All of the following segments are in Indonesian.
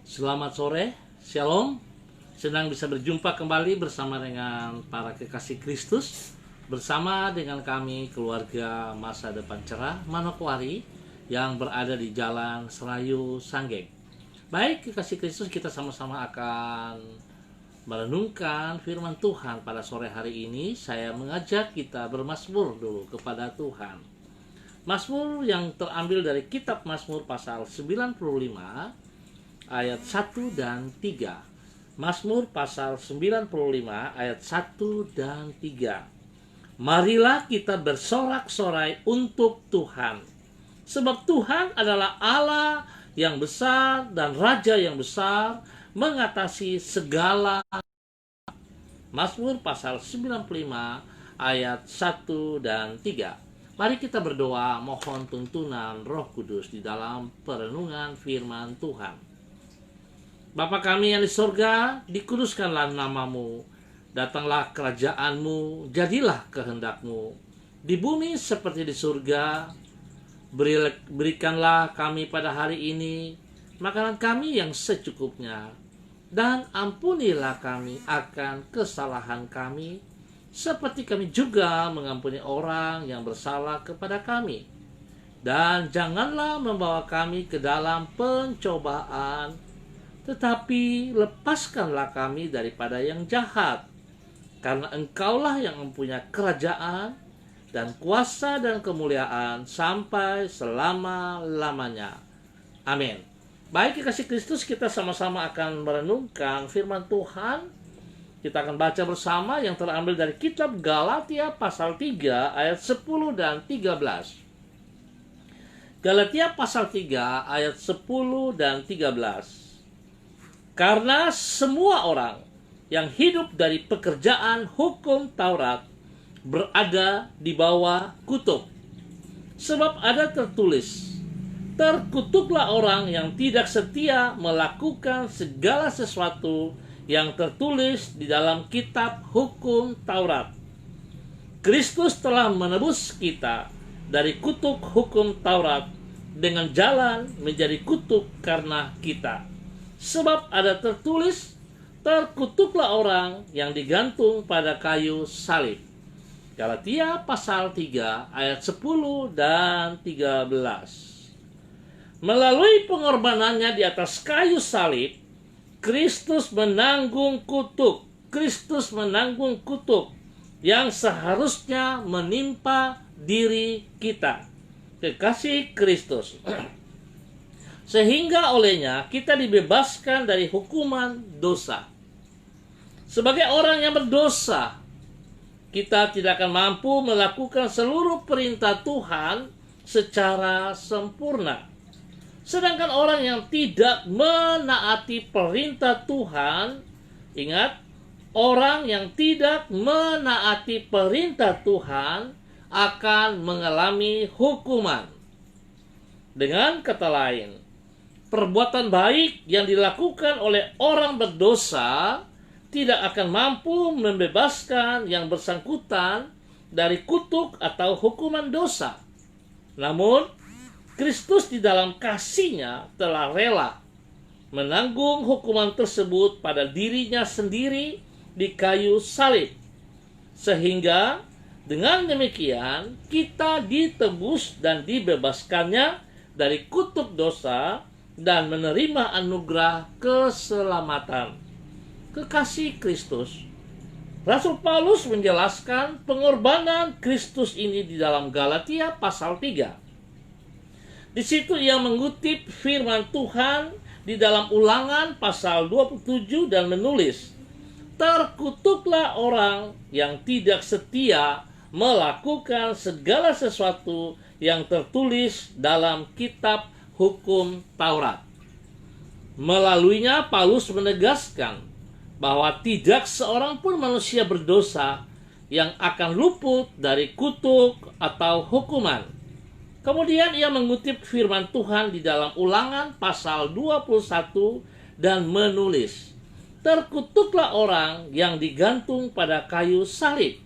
Selamat sore, Shalom. Senang bisa berjumpa kembali bersama dengan para kekasih Kristus, bersama dengan kami keluarga Masa Depan Cerah Manokwari yang berada di Jalan Serayu Sanggeng. Baik kekasih Kristus, kita sama-sama akan merenungkan firman Tuhan pada sore hari ini. Saya mengajak kita bermazmur dulu kepada Tuhan. Mazmur yang terambil dari kitab Mazmur pasal 95 ayat 1 dan 3. Mazmur pasal 95 ayat 1 dan 3. Marilah kita bersorak-sorai untuk Tuhan, sebab Tuhan adalah Allah yang besar dan Raja yang besar, mengatasi segala. Mazmur pasal 95 ayat 1 dan 3. Mari kita berdoa mohon tuntunan Roh Kudus di dalam perenungan firman Tuhan. Bapa kami yang di sorga, dikuduskanlah namamu, datanglah kerajaanmu, jadilah kehendakmu, di bumi seperti di surga. Berikanlah kami pada hari ini makanan kami yang secukupnya, dan ampunilah kami akan kesalahan kami, seperti kami juga mengampuni orang yang bersalah kepada kami. Dan janganlah membawa kami ke dalam pencobaan, tetapi lepaskanlah kami daripada yang jahat. Karena Engkaulah yang mempunyai kerajaan dan kuasa dan kemuliaan sampai selama-lamanya. Amin. Baik kekasih Kristus, kita sama-sama akan merenungkan firman Tuhan. Kita akan baca bersama yang terambil dari kitab Galatia pasal 3 ayat 10 dan 13. Galatia pasal 3 ayat 10 dan 13. Karena semua orang yang hidup dari pekerjaan hukum Taurat berada di bawah kutuk. Sebab ada tertulis, terkutuklah orang yang tidak setia melakukan segala sesuatu yang tertulis di dalam kitab hukum Taurat. Kristus telah menebus kita dari kutuk hukum Taurat dengan jalan menjadi kutuk karena kita. Sebab ada tertulis, terkutuklah orang yang digantung pada kayu salib. Galatia pasal 3 ayat 10 dan 13. Melalui pengorbanannya di atas kayu salib, Kristus menanggung kutuk. Kristus menanggung kutuk yang seharusnya menimpa diri kita. Kekasih Kristus. Sehingga olehnya kita dibebaskan dari hukuman dosa. Sebagai orang yang berdosa, kita tidak akan mampu melakukan seluruh perintah Tuhan secara sempurna. Sedangkan orang yang tidak menaati perintah Tuhan, ingat, orang yang tidak menaati perintah Tuhan akan mengalami hukuman. Dengan kata lain, perbuatan baik yang dilakukan oleh orang berdosa tidak akan mampu membebaskan yang bersangkutan dari kutuk atau hukuman dosa. Namun, Kristus di dalam kasih-Nya telah rela menanggung hukuman tersebut pada dirinya sendiri di kayu salib. Sehingga dengan demikian kita ditebus dan dibebaskannya dari kutuk dosa dan menerima anugerah keselamatan. Kekasih Kristus, Rasul Paulus menjelaskan pengorbanan Kristus ini di dalam Galatia pasal 3. Di situ ia mengutip firman Tuhan di dalam Ulangan pasal 27 dan menulis, terkutuklah orang yang tidak setia melakukan segala sesuatu yang tertulis dalam kitab hukum Taurat. Melaluinya Paulus menegaskan bahwa tidak seorang pun manusia berdosa yang akan luput dari kutuk atau hukuman. Kemudian ia mengutip firman Tuhan di dalam Ulangan pasal 21 dan menulis, terkutuklah orang yang digantung pada kayu salib.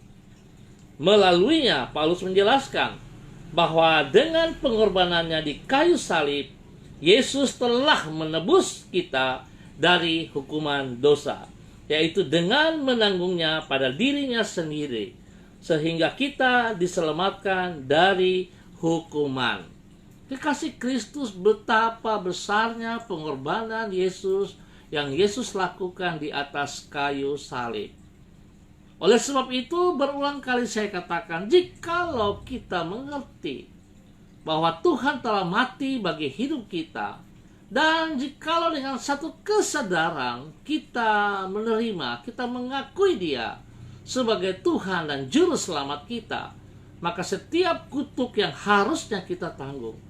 Melaluinya Paulus menjelaskan bahwa dengan pengorbanannya di kayu salib, Yesus telah menebus kita dari hukuman dosa, yaitu dengan menanggungnya pada dirinya sendiri, sehingga kita diselamatkan dari hukuman. Kekasih Kristus, betapa besarnya pengorbanan Yesus yang Yesus lakukan di atas kayu salib. Oleh sebab itu, berulang kali saya katakan, jikalau kita mengerti bahwa Tuhan telah mati bagi hidup kita, dan jikalau dengan satu kesadaran kita menerima, kita mengakui Dia sebagai Tuhan dan Juru Selamat kita, maka setiap kutuk yang harusnya kita tanggung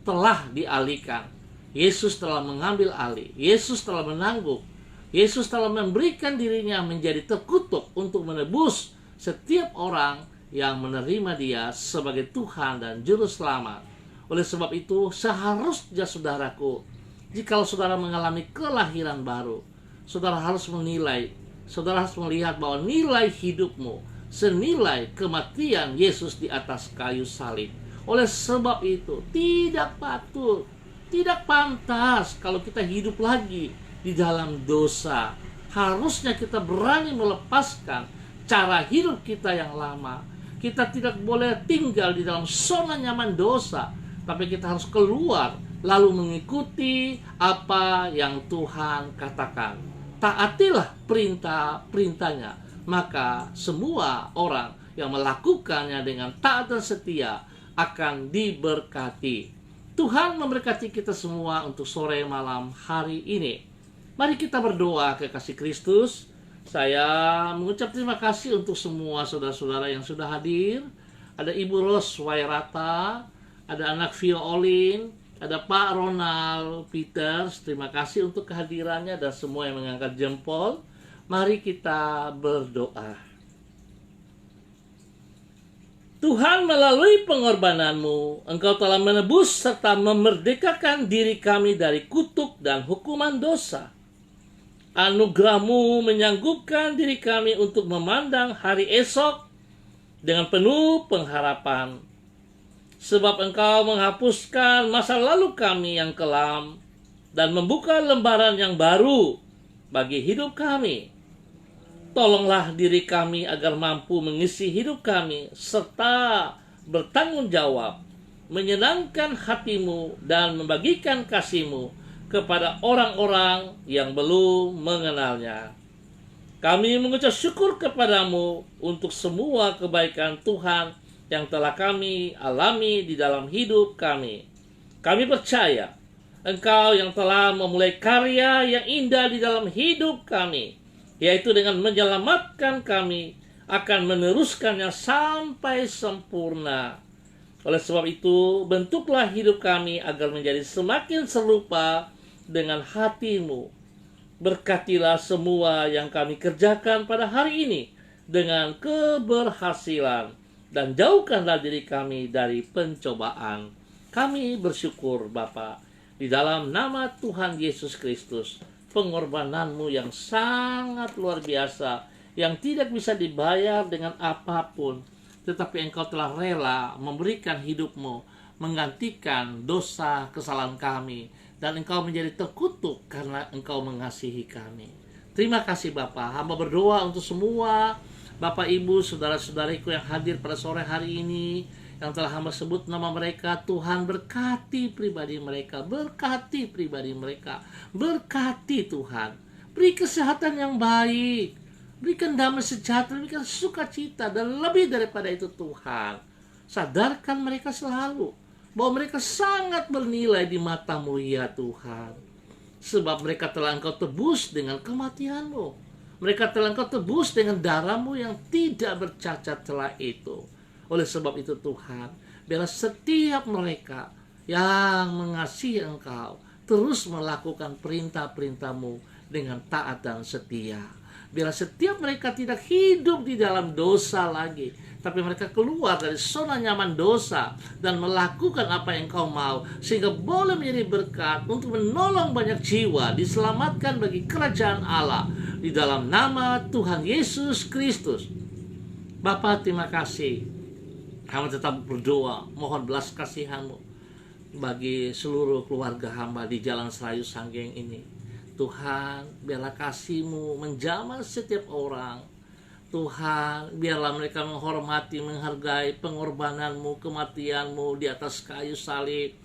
telah dialihkan. Yesus telah mengambil alih. Yesus telah menanggung. Yesus telah memberikan dirinya menjadi terkutuk untuk menebus setiap orang yang menerima Dia sebagai Tuhan dan Juru Selamat. Oleh sebab itu, seharusnya saudaraku, jikalau saudara mengalami kelahiran baru, saudara harus menilai, saudara harus melihat bahwa nilai hidupmu senilai kematian Yesus di atas kayu salib. Oleh sebab itu, tidak patut, tidak pantas kalau kita hidup lagi di dalam dosa. Harusnya kita berani melepaskan cara hidup kita yang lama. Kita tidak boleh tinggal di dalam zona nyaman dosa, tapi kita harus keluar lalu mengikuti apa yang Tuhan katakan. Taatilah perintah-perintahnya, maka semua orang yang melakukannya dengan taat dan setia akan diberkati. Tuhan memberkati kita semua untuk sore malam hari ini. Mari kita berdoa, kekasih Kristus. Saya mengucap terima kasih untuk semua saudara-saudara yang sudah hadir. Ada Ibu Ros Wairata, ada anak Violin, ada Pak Ronald Peters. Terima kasih untuk kehadirannya dan semua yang mengangkat jempol. Mari kita berdoa. Tuhan, melalui pengorbananmu, Engkau telah menebus serta memerdekakan diri kami dari kutuk dan hukuman dosa. Anugerah-Mu menyanggupkan diri kami untuk memandang hari esok dengan penuh pengharapan. Sebab Engkau menghapuskan masa lalu kami yang kelam dan membuka lembaran yang baru bagi hidup kami. Tolonglah diri kami agar mampu mengisi hidup kami serta bertanggung jawab, menyenangkan hati-Mu dan membagikan kasih-Mu kepada orang-orang yang belum mengenalnya. Kami mengucap syukur kepadamu untuk semua kebaikan Tuhan yang telah kami alami di dalam hidup kami. Kami percaya Engkau yang telah memulai karya yang indah di dalam hidup kami, yaitu dengan menyelamatkan kami, akan meneruskannya sampai sempurna. Oleh sebab itu, bentuklah hidup kami agar menjadi semakin serupa dengan hati-Mu. Berkatilah semua yang kami kerjakan pada hari ini dengan keberhasilan, dan jauhkanlah diri kami dari pencobaan. Kami bersyukur Bapa, di dalam nama Tuhan Yesus Kristus, pengorbanan-Mu yang sangat luar biasa, yang tidak bisa dibayar dengan apapun, tetapi Engkau telah rela memberikan hidup-Mu, menggantikan dosa kesalahan kami, dan Engkau menjadi terkutuk karena Engkau mengasihi kami. Terima kasih Bapa. Hamba berdoa untuk semua Bapak Ibu, saudara-saudariku yang hadir pada sore hari ini, yang telah hamba sebut nama mereka. Tuhan, berkati pribadi mereka, berkati pribadi mereka, berkati Tuhan, beri kesehatan yang baik, berikan damai sejahtera, berikan sukacita, dan lebih daripada itu Tuhan, sadarkan mereka selalu bahwa mereka sangat bernilai di mata-Mu ya Tuhan, sebab mereka telah Engkau tebus dengan kematian-Mu, mereka telah Engkau tebus dengan darah-Mu yang tidak bercacat celah itu. Oleh sebab itu Tuhan, biarlah setiap mereka yang mengasihi Engkau terus melakukan perintah-perintah-Mu dengan taat dan setia. Biarlah setiap mereka tidak hidup di dalam dosa lagi, tapi mereka keluar dari zona nyaman dosa dan melakukan apa yang Engkau mau, sehingga boleh menjadi berkat untuk menolong banyak jiwa diselamatkan bagi kerajaan Allah di dalam nama Tuhan Yesus Kristus. Bapa, terima kasih. Hamba tetap berdoa, mohon belas kasihan-Mu bagi seluruh keluarga hamba di Jalan Serayu Sanggeng ini. Tuhan, biarlah kasih-Mu menjamah setiap orang. Tuhan, biarlah mereka menghormati, menghargai pengorbanan-Mu, kematian-Mu di atas kayu salib.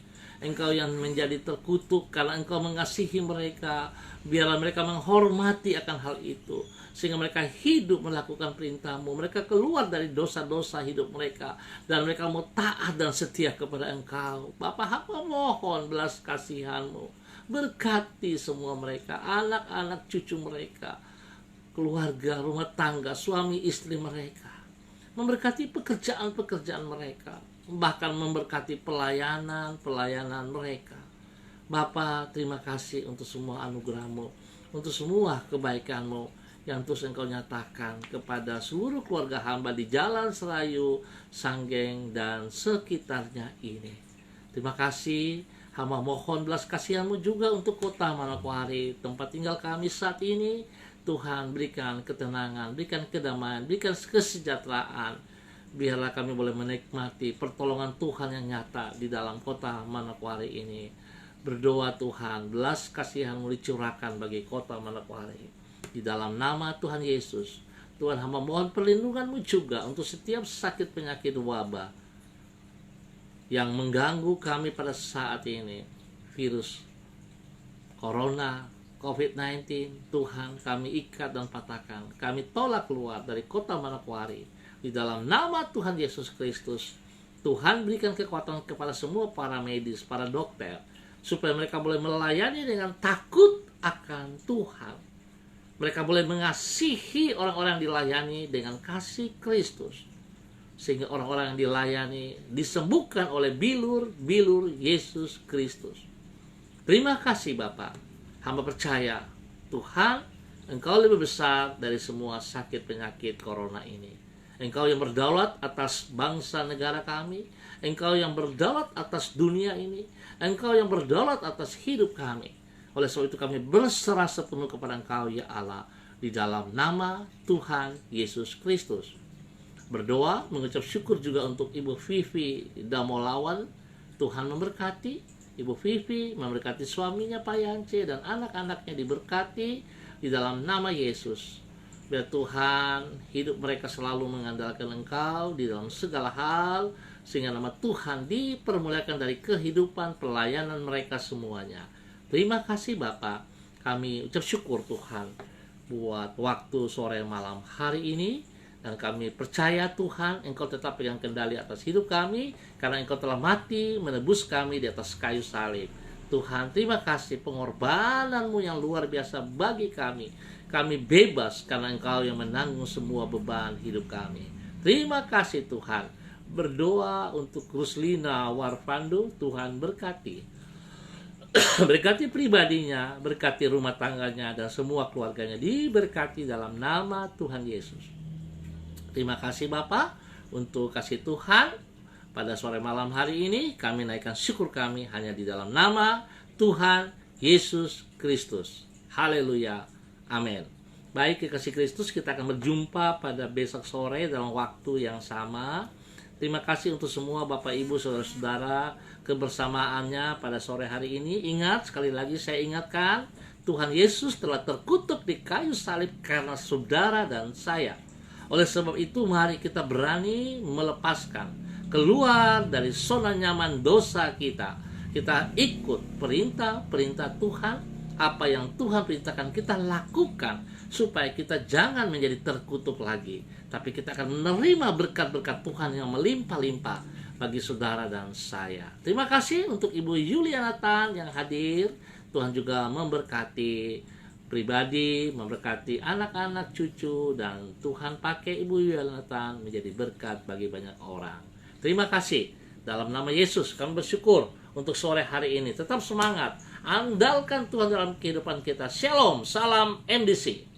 Engkau yang menjadi terkutuk karena Engkau mengasihi mereka. Biarlah mereka menghormati akan hal itu, sehingga mereka hidup melakukan perintah-Mu. Mereka keluar dari dosa-dosa hidup mereka, dan mereka mau taat dan setia kepada Engkau. Bapa, hamba mohon belas kasihan-Mu. Berkati semua mereka, anak-anak cucu mereka, keluarga, rumah tangga, suami istri mereka. Memberkati pekerjaan-pekerjaan mereka, bahkan memberkati pelayanan mereka. Bapa, terima kasih untuk semua anugerah-Mu, untuk semua kebaikan-Mu yang terus Engkau nyatakan kepada seluruh keluarga hamba di Jalan Serayu, Sanggeng, dan sekitarnya ini. Terima kasih. Hamba mohon belas kasihan-Mu juga untuk kota Manokwari, tempat tinggal kami saat ini. Tuhan, berikan ketenangan, berikan kedamaian, berikan kesejahteraan. Biarlah kami boleh menikmati pertolongan Tuhan yang nyata di dalam kota Manokwari ini. Berdoa Tuhan, belas kasihan-Mu dicurahkan bagi kota Manokwari. Di dalam nama Tuhan Yesus, Tuhan, hamba mohon perlindungan-Mu juga untuk setiap sakit penyakit wabah yang mengganggu kami pada saat ini. Virus Corona, COVID-19, Tuhan, kami ikat dan patahkan. Kami tolak keluar dari kota Manokwari. Di dalam nama Tuhan Yesus Kristus, Tuhan berikan kekuatan kepada semua para medis, para dokter, supaya mereka boleh melayani dengan takut akan Tuhan. Mereka boleh mengasihi orang-orang yang dilayani dengan kasih Kristus, sehingga orang-orang yang dilayani disembuhkan oleh bilur Yesus Kristus. Terima kasih Bapa. Hamba percaya Tuhan, Engkau lebih besar dari semua sakit penyakit corona ini. Engkau yang berdaulat atas bangsa negara kami. Engkau yang berdaulat atas dunia ini. Engkau yang berdaulat atas hidup kami. Oleh sebab itu kami berserah sepenuh kepada Engkau ya Allah, di dalam nama Tuhan Yesus Kristus. Berdoa, mengucap syukur juga untuk Ibu Vivi Damolawan. Tuhan memberkati Ibu Vivi, memberkati suaminya Pak Yance, dan anak-anaknya diberkati di dalam nama Yesus. Biar Tuhan, hidup mereka selalu mengandalkan Engkau di dalam segala hal, sehingga nama Tuhan dipermuliakan dari kehidupan pelayanan mereka semuanya. Terima kasih Bapak. Kami ucap syukur Tuhan buat waktu sore malam hari ini. Dan kami percaya Tuhan, Engkau tetap pegang kendali atas hidup kami, karena Engkau telah mati menebus kami di atas kayu salib. Tuhan, terima kasih pengorbanan-Mu yang luar biasa bagi kami. Kami bebas karena Engkau yang menanggung semua beban hidup kami. Terima kasih Tuhan. Berdoa untuk Ruslina Warpando, Tuhan berkati. Berkati pribadinya, berkati rumah tangganya, dan semua keluarganya diberkati dalam nama Tuhan Yesus. Terima kasih Bapak untuk kasih Tuhan. Pada sore malam hari ini kami naikkan syukur kami hanya di dalam nama Tuhan Yesus Kristus. Haleluya. Amin. Baik, kekasih Kristus, kita akan berjumpa pada besok sore dalam waktu yang sama. Terima kasih untuk semua Bapak Ibu Saudara-saudara kebersamaannya pada sore hari ini. Ingat, sekali lagi saya ingatkan, Tuhan Yesus telah terkutuk di kayu salib karena saudara dan saya. Oleh sebab itu mari kita berani melepaskan, keluar dari zona nyaman dosa kita. Kita ikut perintah-perintah Tuhan. Apa yang Tuhan perintahkan kita lakukan, supaya kita jangan menjadi terkutuk lagi, tapi kita akan menerima berkat-berkat Tuhan yang melimpah-limpah bagi saudara dan saya. Terima kasih untuk Ibu Yuliana Tan yang hadir. Tuhan juga memberkati pribadi, memberkati anak-anak cucu, dan Tuhan pakai Ibu Yuliana Tan menjadi berkat bagi banyak orang. Terima kasih. Dalam nama Yesus kami bersyukur untuk sore hari ini. Tetap semangat. Andalkan Tuhan dalam kehidupan kita. Shalom, salam MDC.